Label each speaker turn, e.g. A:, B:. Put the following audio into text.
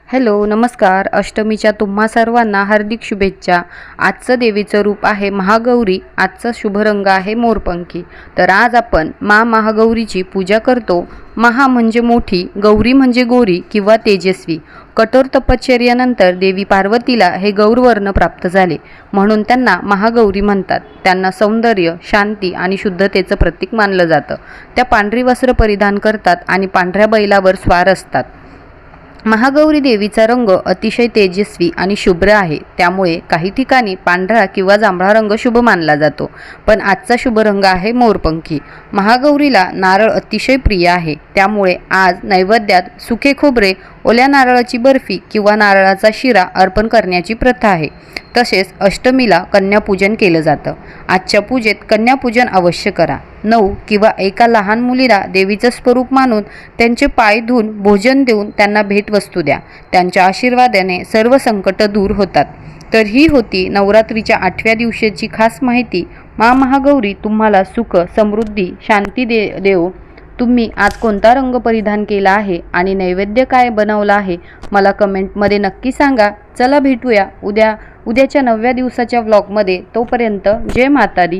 A: Hello नमस्कार. अष्टमीच्या तुम्हा सर्वांना हार्दिक शुभेच्छा. आजचं देवीचं रूप आहे महागौरी. आजचा शुभ रंग आहे मोरपंखी. तर आज आपण महागौरीची पूजा करतो. महा म्हणजे मोठी, गौरी म्हणजे गोरी किंवा तेजस्वी. कठोर तपश्चर्यानंतर देवी पार्वतीला हे गौरवर्ण प्राप्त झाले, म्हणून त्यांना महागौरी म्हणतात. त्यांना सौंदर्य, शांती आणि शुद्धतेचं प्रतीक मानलं जातं. त्या पांढरी वस्त्र परिधान करतात आणि पांढऱ्या बैलावर स्वार असतात. महागौरी देवीचा रंग अतिशय तेजस्वी आणि शुभ्र आहे, त्यामुळे काही ठिकाणी पांढरा किंवा जांभळा रंग शुभ मानला जातो. पण आजचा शुभ रंग आहे मोरपंखी. महागौरीला नारळ अतिशय प्रिय आहे, त्यामुळे आज नैवेद्यात सुके खोबरे, ओल्या नारळाची बर्फी किंवा नारळाचा शिरा अर्पण करण्याची प्रथा आहे. तसेच अष्टमीला कन्यापूजन केलं जातं. आजच्या पूजेत कन्यापूजन अवश्य करा. 9 किंवा एका लहान मुलीला देवीचं स्वरूप मानून त्यांचे पाय धुवून भोजन देऊन त्यांना भेटवस्तू द्या. त्यांच्या आशीर्वादाने सर्व संकट दूर होतात. तर ही होती नवरात्रीच्या 8व्या दिवशीची खास माहिती. महागौरी तुम्हाला सुख, समृद्धी, शांती देव. तुम्ही आज कोणता रंग परिधान केला आहे आणि नैवेद्य काय बनवला आहे मला कमेंटमध्ये नक्की सांगा. चला भेटूया उद्याच्या 9व्या दिवसाच्या व्लॉगमध्ये. तोपर्यंत जय माता दी.